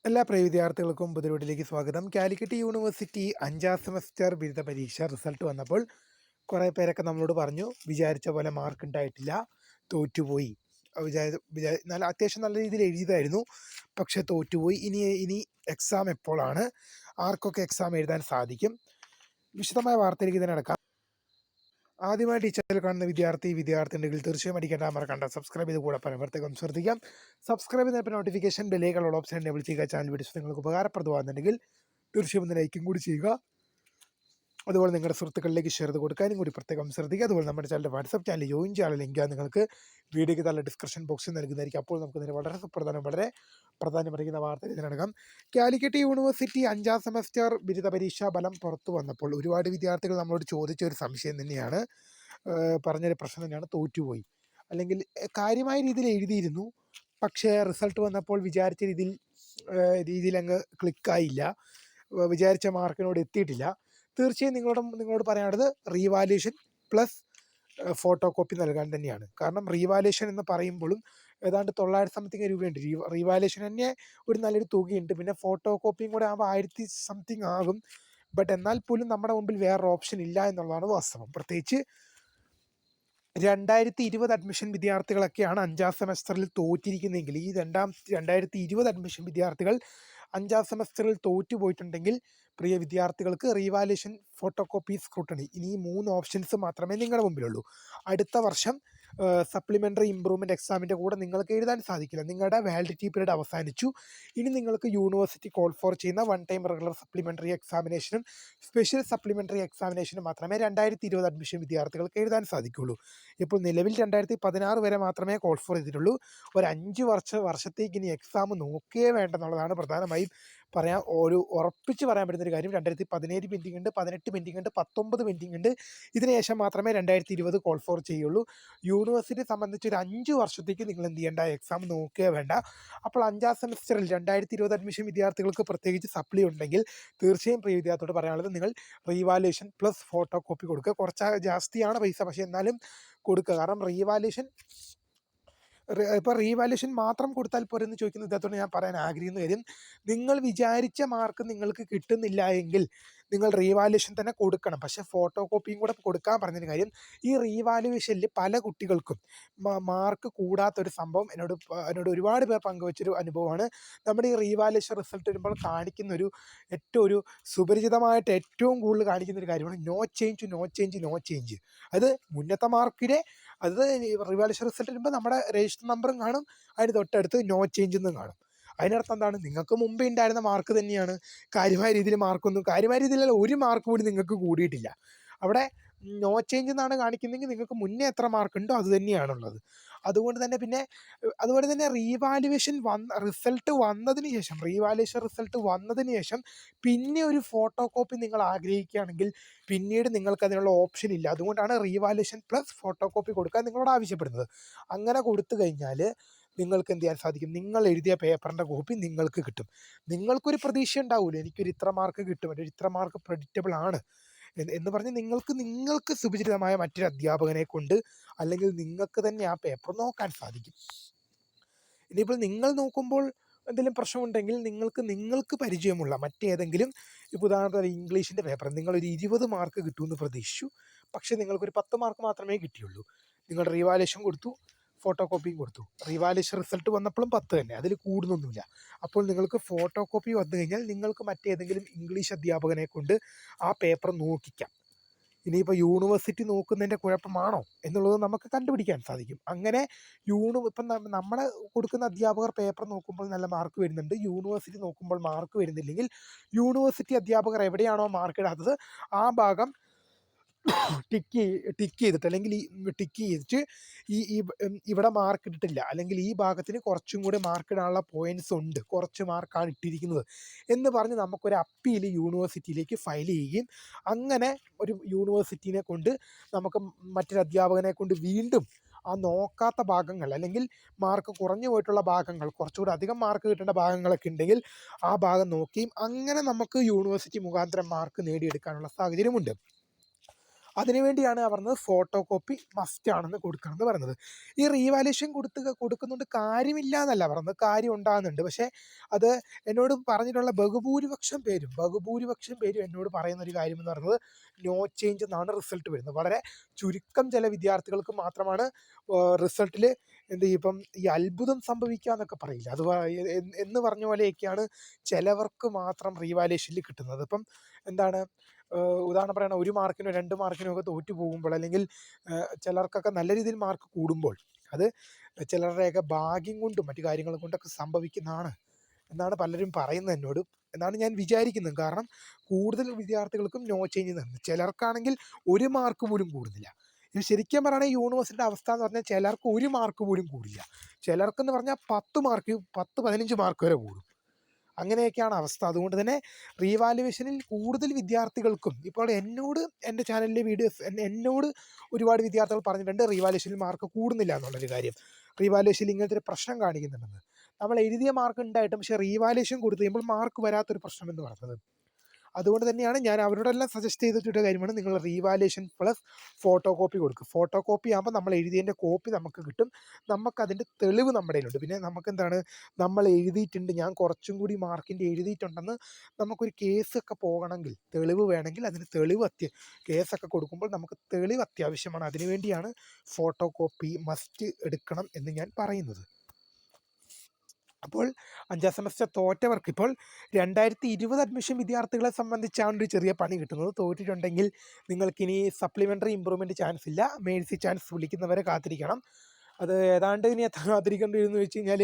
എല്ലാ പ്രിയ വിദ്യാർത്ഥികൾക്കും പുതിയവീട്ടിലേക്ക് സ്വാഗതം. കാലിക്കറ്റ് യൂണിവേഴ്സിറ്റി 5ാം സെമസ്റ്റർ ബിരുദ പരീക്ഷ റിസൾട്ട് വന്നപ്പോൾ കുറേ പേരൊക്കെ നമ്മളോട് പറഞ്ഞു, വിചാരിച്ച പോലെ മാർക്ക് ഉണ്ടായിട്ടില്ല, തോറ്റുപോയി. നല്ല അത്യാവശ്യം നല്ല രീതിയിൽ എഴുതിയതായിരുന്നു, പക്ഷേ തോറ്റുപോയി. ഇനി എക്സാം എപ്പോഴാണ്, ആർക്കൊക്കെ എക്സാം എഴുതാൻ സാധിക്കും? വിശദമായ വാർത്തയിലേക്ക് തന്നെ നടക്കാം. ആദ്യമായിട്ട് ഈ ചാനൽ കാണുന്ന വിദ്യാർത്ഥിയുണ്ടെങ്കിൽ തീർച്ചയായും അടിക്കേണ്ട മറക്കണ്ട സബ്സ്ക്രൈബ് ചെയ്ത് കൂടെ പ്രത്യേകം ശ്രദ്ധിക്കാം. സബ്സ്ക്രൈബ് ചെയ്തപ്പോൾ നോട്ടിഫിക്കേഷൻ ബെല്ലേക്കുള്ള ഓപ്ഷൻ എനേബിൾ ചെയ്യുക. ചാനൽ വീഡിയോസ് നിങ്ങൾക്ക് ഉപകാരപ്രദമാകുന്നുണ്ടെങ്കിൽ തീർച്ചയായും ഒന്ന് ലൈക്കും കൂടി ചെയ്യുക. അതുപോലെ നിങ്ങളുടെ സുഹൃത്തുക്കളിലേക്ക് ഷെയർ ചെയ്ത് കൊടുക്കാനും കൂടി പ്രത്യേകം ശ്രദ്ധിക്കുക. അതുപോലെ നമ്മുടെ ചാനൽ വാട്സ്ആപ്പ് ചാനൽ ജോയിൻ ചെയ്യാനുള്ള ലിങ്ക് നിങ്ങൾക്ക് വീഡിയോയ്ക്ക് നല്ല ഡിസ്ക്രിപ്ഷൻ ബോക്സിൽ നൽകുന്നതായിരിക്കും. അപ്പോൾ നമുക്ക് ഇതിന് വളരെ പ്രാധാന്യമറിയുന്ന വാർത്ത ഇതിനകം കാലിക്കറ്റ് യൂണിവേഴ്സിറ്റി 5ാം സെമസ്റ്റർ ബിരുദ പരീക്ഷാ ഫലം പുറത്തു വന്നപ്പോൾ ഒരുപാട് വിദ്യാർത്ഥികൾ നമ്മളോട് ചോദിച്ച ഒരു സംശയം തന്നെയാണ്, പറഞ്ഞൊരു പ്രശ്നം തന്നെയാണ്, തോറ്റുപോയി. അല്ലെങ്കിൽ കാര്യമായ രീതിയിൽ എഴുതിയിരുന്നു, പക്ഷേ റിസൾട്ട് വന്നപ്പോൾ വിചാരിച്ച രീതിയിൽ അങ്ങ് ക്ലിക്കായില്ല, വിചാരിച്ച മാർക്കിനോട് എത്തിയിട്ടില്ല. തീർച്ചയായും നിങ്ങളോട് പറയാനുള്ളത് റീവാല്യൂഷൻ പ്ലസ് ഫോട്ടോ കോപ്പി നൽകാൻ തന്നെയാണ്. കാരണം റീവാല്യൂഷൻ എന്ന് പറയുമ്പോഴും ഏതാണ്ട് 900 സംതിങ് രൂപയുണ്ട്. റീവാല്യൂഷൻ തന്നെ ഒരു നല്ലൊരു തുകയുണ്ട്. പിന്നെ ഫോട്ടോ കോപ്പിയും കൂടെ ആകുമ്പോൾ 1000 സംതിങ് ആകും. ബട്ട് എന്നാൽ പോലും നമ്മുടെ മുമ്പിൽ വേറൊരു ഓപ്ഷൻ ഇല്ല എന്നുള്ളതാണ് വാസ്തവം. പ്രത്യേകിച്ച് 2020 അഡ്മിഷൻ വിദ്യാർത്ഥികളൊക്കെയാണ് 5ാം സെമസ്റ്ററിൽ തോറ്റിരിക്കുന്നതെങ്കിൽ, ഈ 2020 അഡ്മിഷൻ വിദ്യാർത്ഥികൾ 5ാം സെമസ്റ്ററിൽ തോറ്റുപോയിട്ടുണ്ടെങ്കിൽ പ്രിയ വിദ്യാർത്ഥികൾക്ക് റീവാല്യൂഷൻ, ഫോട്ടോ കോപ്പി, സ്ക്രൂട്ടണി, ഇനി ഈ 3 ഓപ്ഷൻസ് മാത്രമേ നിങ്ങളുടെ മുമ്പിലുള്ളൂ. അടുത്ത വർഷം സപ്ലിമെൻ്ററി ഇംപ്രൂവ്മെൻറ്റ് എക്സാമിൻ്റെ കൂടെ നിങ്ങൾക്ക് എഴുതാൻ സാധിക്കില്ല. നിങ്ങളുടെ വാലിഡിറ്റി പീരീഡ് അവസാനിച്ചു. ഇനി നിങ്ങൾക്ക് യൂണിവേഴ്സിറ്റി കോൾ ഫോർ ചെയ്യുന്ന 1 ടൈം റെഗുലർ സപ്ലിമെൻ്ററി എക്സാമിനേഷനും സ്പെഷ്യൽ സപ്ലിമെൻ്ററി എക്സാമിനേഷനും മാത്രമേ 2020 അഡ്മിഷൻ വിദ്യാർത്ഥികൾക്ക് എഴുതാൻ സാധിക്കുകയുള്ളൂ. ഇപ്പോൾ നിലവിൽ 2016 വരെ മാത്രമേ കോൾ ഫോർ ചെയ്തിട്ടുള്ളൂ. ഒരു 5 വർഷത്തേക്ക് ഇനി എക്സാം നോക്കേ വേണ്ടെന്നുള്ളതാണ് പ്രധാനമായും ഉറപ്പിച്ച് പറയാൻ പറ്റുന്നൊരു കാര്യം. 2017 പെൻഡിങ് ഉണ്ട്, 18 പെൻഡിങ് ഉണ്ട്, 19 പെൻഡിങ് ഉണ്ട്. ഇതിനുശേഷം മാത്രമേ 2020 കോൾ ഫോർ ചെയ്യുള്ളൂ. യൂണിവേഴ്സിറ്റി സംബന്ധിച്ച് ഒരു 5 വർഷത്തേക്ക് നിങ്ങൾ എന്ത് ചെയ്യേണ്ട, എക്സാം നോക്കുക വേണ്ട. അപ്പോൾ 5ാം സെമസ്റ്ററിൽ 2020 അഡ്മിഷൻ വിദ്യാർത്ഥികൾക്ക് പ്രത്യേകിച്ച് സപ്ലി ഉണ്ടെങ്കിൽ തീർച്ചയായും പ്രിയ വിദ്യാർത്ഥിയോട് പറയാനുള്ളത്, നിങ്ങൾ റീവാല്യൂഷൻ പ്ലസ് ഫോട്ടോ കോപ്പി കൊടുക്കുക. കുറച്ച് ജാസ്തിയാണ് പൈസ, പക്ഷേ എന്നാലും കൊടുക്കുക. കാരണം ഇപ്പോൾ റീവാല്യൂഷൻ മാത്രം കൊടുത്താൽ പോരെന്ന് ചോദിക്കുന്ന വിദ്യാർത്ഥിയോട് ഞാൻ പറയാൻ ആഗ്രഹിക്കുന്ന കാര്യം, നിങ്ങൾ വിചാരിച്ച മാർക്ക് നിങ്ങൾക്ക് കിട്ടുന്നില്ല എങ്കിൽ നിങ്ങൾ റീവാല്യൂഷൻ തന്നെ കൊടുക്കണം. പക്ഷേ ഫോട്ടോ കോപ്പിയും കൂടെ കൊടുക്കാൻ പറഞ്ഞൊരു കാര്യം, ഈ റീവാല്യൂഷനിൽ പല കുട്ടികൾക്കും മാർക്ക് കൂടാത്തൊരു സംഭവം എന്നോട് ഒരുപാട് പേർ പങ്കുവച്ചൊരു അനുഭവമാണ്. നമ്മുടെ ഈ റീവാല്യൂഷൻ റിസൾട്ട് വരുമ്പോൾ കാണിക്കുന്നൊരു ഏറ്റവും സുപരിചിതമായിട്ട് ഏറ്റവും കൂടുതൽ കാണിക്കുന്നൊരു കാര്യമാണ് നോ ചേഞ്ച്. അത് മുന്നത്തെ മാർക്കിനെ, അത് റിവാലുവേഷൻ റിസൾട്ട് വരുമ്പോൾ നമ്മുടെ രജിസ്റ്റർ നമ്പറും കാണും, അതിന് തൊട്ടടുത്ത് നോ ചേഞ്ച് എന്നും കാണും. അതിനർത്ഥം എന്താണ്, നിങ്ങൾക്ക് മുമ്പേ ഉണ്ടായിരുന്ന മാർക്ക് തന്നെയാണ്. കാര്യമായ രീതിയിലല്ല, ഒരു മാർക്ക് പോലും നിങ്ങൾക്ക് കൂടിയിട്ടില്ല. അവിടെ നോ ചേഞ്ച് എന്നാണ് കാണിക്കുന്നതെങ്കിൽ നിങ്ങൾക്ക് മുന്നേ എത്ര മാർക്ക് ഉണ്ടോ അത് തന്നെയാണുള്ളത്. അതുകൊണ്ട് തന്നെ റീവാലുവേഷൻ റിസൾട്ട് വന്നതിന് ശേഷം പിന്നെ ഒരു ഫോട്ടോ കോപ്പി നിങ്ങൾ ആഗ്രഹിക്കുകയാണെങ്കിൽ പിന്നീട് നിങ്ങൾക്ക് അതിനുള്ള ഓപ്ഷൻ ഇല്ല. അതുകൊണ്ടാണ് റീവാലുവേഷൻ പ്ലസ് ഫോട്ടോ കോപ്പി കൊടുക്കാൻ നിങ്ങളോട് ആവശ്യപ്പെടുന്നത്. അങ്ങനെ കൊടുത്തു കഴിഞ്ഞാൽ നിങ്ങൾക്ക് എന്ത് ചെയ്യാൻ സാധിക്കും, നിങ്ങൾ എഴുതിയ പേപ്പറിൻ്റെ കോപ്പി നിങ്ങൾക്ക് കിട്ടും. നിങ്ങൾക്കൊരു പ്രതീക്ഷ ഉണ്ടാവില്ല, എനിക്കൊരു ഇത്ര മാർക്ക് കിട്ടും, അല്ലെങ്കിൽ ഇത്ര മാർക്ക് പ്രെഡിക്റ്റബിൾ ആണ് എന്ന് പറഞ്ഞ് നിങ്ങൾക്ക് സുപരിചിതമായ മറ്റൊരു അധ്യാപകനെ കൊണ്ട്, അല്ലെങ്കിൽ നിങ്ങൾക്ക് തന്നെ ആ പേപ്പർ നോക്കാൻ സാധിക്കും. ഇനിയിപ്പോൾ നിങ്ങൾ നോക്കുമ്പോൾ എന്തെങ്കിലും പ്രശ്നമുണ്ടെങ്കിൽ നിങ്ങൾക്ക് പരിചയമുള്ള മറ്റേതെങ്കിലും, ഇപ്പോൾ ഉദാഹരണത്തിന് ഇംഗ്ലീഷിൻ്റെ പേപ്പർ നിങ്ങളൊരു 20 മാർക്ക് കിട്ടുമെന്ന് പ്രതീക്ഷിച്ചു, പക്ഷേ നിങ്ങൾക്കൊരു 10 മാർക്ക് മാത്രമേ കിട്ടിയുള്ളൂ. നിങ്ങൾ റീവാലുവേഷൻ കൊടുത്തു, ഫോട്ടോ കോപ്പിയും കൊടുത്തു. റീവാലുവേഷൻ റിസൾട്ട് വന്നപ്പോഴും 10 തന്നെ, അതിൽ കൂടുന്നൊന്നുമില്ല. അപ്പോൾ നിങ്ങൾക്ക് ഫോട്ടോ കോപ്പി വന്നു കഴിഞ്ഞാൽ നിങ്ങൾക്ക് മറ്റേതെങ്കിലും ഇംഗ്ലീഷ് അധ്യാപകനെ കൊണ്ട് ആ പേപ്പർ നോക്കിക്കാം. ഇനിയിപ്പോൾ യൂണിവേഴ്സിറ്റി നോക്കുന്നതിൻ്റെ കുഴപ്പമാണോ എന്നുള്ളത് നമുക്ക് കണ്ടുപിടിക്കാൻ സാധിക്കും. അങ്ങനെ ഇപ്പം നമ്മൾ കൊടുക്കുന്ന അധ്യാപകർ പേപ്പർ നോക്കുമ്പോൾ നല്ല മാർക്ക് വരുന്നുണ്ട്, യൂണിവേഴ്സിറ്റി നോക്കുമ്പോൾ മാർക്ക് വരുന്നില്ലെങ്കിൽ, യൂണിവേഴ്സിറ്റി അധ്യാപകർ എവിടെയാണോ മാർക്ക് ഇടാത്തത് ആ ഭാഗം ടിക്ക് ചെയ്തിട്ട്, അല്ലെങ്കിൽ ടിക്ക് ചെയ്തിട്ട് ഇവിടെ മാർക്ക് ഇട്ടിട്ടില്ല, അല്ലെങ്കിൽ ഈ ഭാഗത്തിന് കുറച്ചും കൂടി മാർക്ക് ഇടാനുള്ള പോയിൻറ്റ്സ് ഉണ്ട്, കുറച്ച് മാർക്കാണ് ഇട്ടിരിക്കുന്നത് എന്ന് പറഞ്ഞ് നമുക്കൊരു അപ്പീൽ യൂണിവേഴ്സിറ്റിയിലേക്ക് ഫയൽ ചെയ്യുകയും, അങ്ങനെ ഒരു യൂണിവേഴ്സിറ്റീനെ കൊണ്ട് നമുക്ക് മറ്റൊരു അധ്യാപകനെ കൊണ്ട് വീണ്ടും ആ നോക്കാത്ത ഭാഗങ്ങൾ, അല്ലെങ്കിൽ മാർക്ക് കുറഞ്ഞു പോയിട്ടുള്ള ഭാഗങ്ങൾ, കുറച്ചുകൂടി അധികം മാർക്ക് കിട്ടേണ്ട ഭാഗങ്ങളൊക്കെ ഉണ്ടെങ്കിൽ ആ ഭാഗം നോക്കിയും അങ്ങനെ നമുക്ക് യൂണിവേഴ്സിറ്റി മുഖാന്തരം മാർക്ക് നേടിയെടുക്കാനുള്ള സാഹചര്യമുണ്ട്. അതിനുവേണ്ടിയാണ് പറഞ്ഞത് ഫോട്ടോ കോപ്പി മസ്റ്റ് ആണെന്ന് കൊടുക്കണം എന്ന് പറയുന്നത്. ഈ റീവാലുവേഷൻ കൊടുക്കുന്നുണ്ട് കാര്യമില്ല എന്നല്ല പറയുന്നത്, കാര്യം ഉണ്ടാകുന്നുണ്ട്. പക്ഷേ അത് എന്നോട് പറഞ്ഞിട്ടുള്ള ബഹുഭൂരിപക്ഷം പേരും എന്നോട് പറയുന്ന ഒരു കാര്യം എന്ന് പറയുന്നത് നോ ചേഞ്ച് എന്നാണ് റിസൾട്ട് വരുന്നത്. വളരെ ചുരുക്കം ചില വിദ്യാർത്ഥികൾക്ക് മാത്രമാണ് റിസൾട്ടിൽ ഇപ്പം ഈ അത്ഭുതം സംഭവിക്കുക എന്നൊക്കെ പറയില്ല, അത് എന്ന് പറഞ്ഞ പോലെയൊക്കെയാണ് ചിലവർക്ക് മാത്രം റീവാലുവേഷനിൽ കിട്ടുന്നത്. ഇപ്പം എന്താണ് ഉദാഹരണം പറയുകയാണെങ്കിൽ 1 മാർക്കിനോ 2 മാർക്കിനോ ഒക്കെ തോറ്റു പോകുമ്പോൾ, അല്ലെങ്കിൽ ചിലർക്കൊക്കെ നല്ല രീതിയിൽ മാർക്ക് കൂടുമ്പോൾ അത് ചിലരുടെയൊക്കെ ഭാഗ്യം കൊണ്ടും മറ്റു കാര്യങ്ങൾ കൊണ്ടൊക്കെ സംഭവിക്കുന്നതാണ് എന്നാണ് പലരും പറയുന്നത് എന്നോട്, എന്നാണ് ഞാൻ വിചാരിക്കുന്നത്. കാരണം കൂടുതൽ വിദ്യാർത്ഥികൾക്കും നോ ചേഞ്ച് തന്നെ, ചിലർക്കാണെങ്കിൽ 1 മാർക്ക് പോലും കൂടുന്നില്ല. ഇത് ശരിക്കും പറയുകയാണെങ്കിൽ യൂണിവേഴ്സിറ്റിയുടെ അവസ്ഥ എന്ന് പറഞ്ഞാൽ ചിലർക്ക് 1 മാർക്ക് പോലും കൂടില്ല, ചിലർക്കെന്ന് പറഞ്ഞാൽ 10 മാർക്ക് 10-15 മാർക്ക് വരെ കൂടും. അങ്ങനെയൊക്കെയാണ് അവസ്ഥ. അതുകൊണ്ട് തന്നെ റീവാലുവേഷനിൽ കൂടുതൽ വിദ്യാർത്ഥികൾക്കും ഇപ്പോൾ എൻ്റെ ചാനലിലെ വീഡിയോസ് എന്നോട് ഒരുപാട് വിദ്യാർത്ഥികൾ പറഞ്ഞിട്ടുണ്ട് റീവാലുവേഷനിൽ മാർക്ക് കൂടുന്നില്ല എന്നുള്ളൊരു കാര്യം. റീവാലുവേഷനിൽ ഇങ്ങനത്തെ ഒരു പ്രശ്നം കാണിക്കുന്നുണ്ടെന്ന്. നമ്മൾ എഴുതിയ മാർക്ക് ഉണ്ടായിട്ടും പക്ഷേ റീവാലുവേഷൻ കൊടുത്തു കഴിയുമ്പോൾ മാർക്ക് വരാത്തൊരു പ്രശ്നം എന്ന് പറയുന്നത്. അതുകൊണ്ട് തന്നെയാണ് ഞാൻ അവരോടെല്ലാം സജസ്റ്റ് ചെയ്തിട്ടൊരു കാര്യമാണ്, നിങ്ങൾ റീവാലുവേഷൻ പ്ലസ് ഫോട്ടോ കോപ്പി കൊടുക്കുക. ഫോട്ടോ കോപ്പി ആകുമ്പോൾ നമ്മൾ എഴുതിയതിൻ്റെ കോപ്പി നമുക്ക് കിട്ടും, നമുക്കതിൻ്റെ തെളിവ് നമ്മുടെ കയ്യിലുണ്ട്. പിന്നെ നമുക്കെന്താണ്, നമ്മൾ എഴുതിയിട്ടുണ്ട്, ഞാൻ കുറച്ചും കൂടി മാർക്കിൻ്റെ എഴുതിയിട്ടുണ്ടെന്ന് നമുക്കൊരു കേസൊക്കെ പോകണമെങ്കിൽ, തെളിവ് വേണമെങ്കിൽ അതിന് കേസൊക്കെ കൊടുക്കുമ്പോൾ നമുക്ക് തെളിവ് അത്യാവശ്യമാണ്. അതിനുവേണ്ടിയാണ് ഫോട്ടോ കോപ്പി മസ്റ്റ് എടുക്കണം എന്ന് ഞാൻ പറയുന്നത്. അപ്പോൾ 5ാം സെമസ്റ്റർ തോറ്റവർക്ക് ഇപ്പോൾ 2020 അഡ്മിഷൻ വിദ്യാർത്ഥികളെ സംബന്ധിച്ചാണ് ഒരു ചെറിയ പണി കിട്ടുന്നത്. തോറ്റിട്ടുണ്ടെങ്കിൽ നിങ്ങൾക്കിനി സപ്ലിമെൻ്ററി ഇമ്പ്രൂവ്മെൻറ്റ് ചാൻസ് ഇല്ല, മേഴ്സി ചാൻസ് വിളിക്കുന്നവരെ കാത്തിരിക്കണം. അത് ഏതാണ്ട് ഇനി എത്ര കാത്തിരിക്കേണ്ടി വരുമെന്ന് വെച്ച് കഴിഞ്ഞാൽ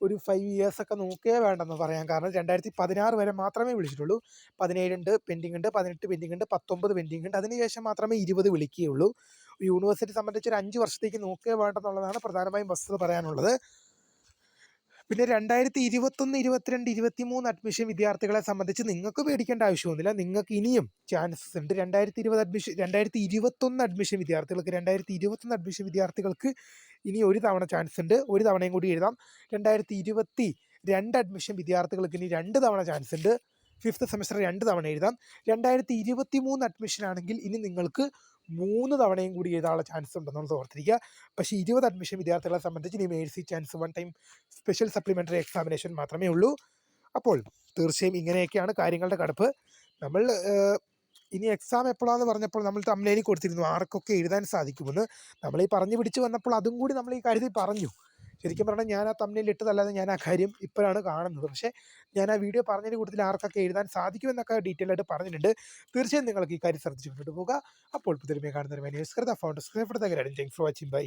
ഒരു 5 ഇയേഴ്സൊക്കെ നോക്കേ വേണ്ടെന്ന് പറയാം. കാരണം 2016 വരെ മാത്രമേ വിളിച്ചിട്ടുള്ളൂ. 17 ഉണ്ട്, പെൻഡിങ് ഉണ്ട്, 18 പെൻഡിങ് ഉണ്ട്, 19 പെൻഡിങ് ഉണ്ട്. അതിനുശേഷം മാത്രമേ 20 വിളിക്കുകയുള്ളൂ. യൂണിവേഴ്സിറ്റി സംബന്ധിച്ച് ഒരു 5 വർഷത്തേക്ക് നോക്കേ വേണ്ടെന്നുള്ളതാണ് പ്രധാനമായും വസ്തുത പറയാനുള്ളത്. പിന്നെ 2021, 22, 23 അഡ്മിഷൻ വിദ്യാർത്ഥികളെ സംബന്ധിച്ച് നിങ്ങൾക്ക് പേടിക്കേണ്ട ആവശ്യമൊന്നുമില്ല. നിങ്ങൾക്ക് ഇനിയും ചാൻസസ് ഉണ്ട്. 2021 അഡ്മിഷൻ വിദ്യാർത്ഥികൾക്ക് ഇനി ഒരു തവണ ചാൻസ് ഉണ്ട്, ഒരു തവണയും കൂടി എഴുതാം. 2022 അഡ്മിഷൻ വിദ്യാർത്ഥികൾക്ക് ഇനി 2 തവണ ചാൻസ് ഉണ്ട്, 5th സെമസ്റ്റർ 2 തവണ എഴുതാം. 2023 അഡ്മിഷൻ ആണെങ്കിൽ ഇനി നിങ്ങൾക്ക് 3 തവണയും കൂടി എഴുതാനുള്ള ചാൻസ് ഉണ്ടെന്നുള്ളത് ഓർത്തിരിക്കുക. പക്ഷേ 20 അഡ്മിഷൻ വിദ്യാർത്ഥികളെ സംബന്ധിച്ച് ഇനി Mercy chance 1 time special supplementary examination മാത്രമേ ഉള്ളൂ. അപ്പോൾ തീർച്ചയായും ഇങ്ങനെയൊക്കെയാണ് കാര്യങ്ങളുടെ കിടപ്പ്. നമ്മൾ ഇനി എക്സാം എപ്പോഴാണെന്ന് പറഞ്ഞപ്പോൾ നമ്മൾ തംബ്നെയിലിൽ കൊടുത്തിരുന്നു ആർക്കൊക്കെ എഴുതാൻ സാധിക്കുമെന്ന്. നമ്മൾ ഈ പറഞ്ഞു പിടിച്ച് വന്നപ്പോൾ അതും കൂടി നമ്മൾ ഈ കാര്യത്തിൽ പറഞ്ഞു. ശരിക്കും പറഞ്ഞാൽ ഞാൻ ആ തംബ്നെയിൽ ഇട്ടതല്ലാതെ ഞാൻ ആ കാര്യം ഇപ്പോഴാണ് കാണുന്നത്. പക്ഷേ ഞാൻ ആ വീഡിയോ പറഞ്ഞതിൻ്റെ കൂട്ടത്തിൽ ആർക്കൊക്കെ എഴുതാൻ സാധിക്കുമെന്നൊക്കെ ഡീറ്റെയിൽ ആയിട്ട് പറഞ്ഞിട്ടുണ്ട്. തീർച്ചയായും നിങ്ങൾക്ക് ഈ കാര്യം ശ്രദ്ധിച്ച് മുന്നോട്ട് പോകുക. അപ്പോൾ പുതിയ കാണുന്നവരെ founders thanks for watching. By.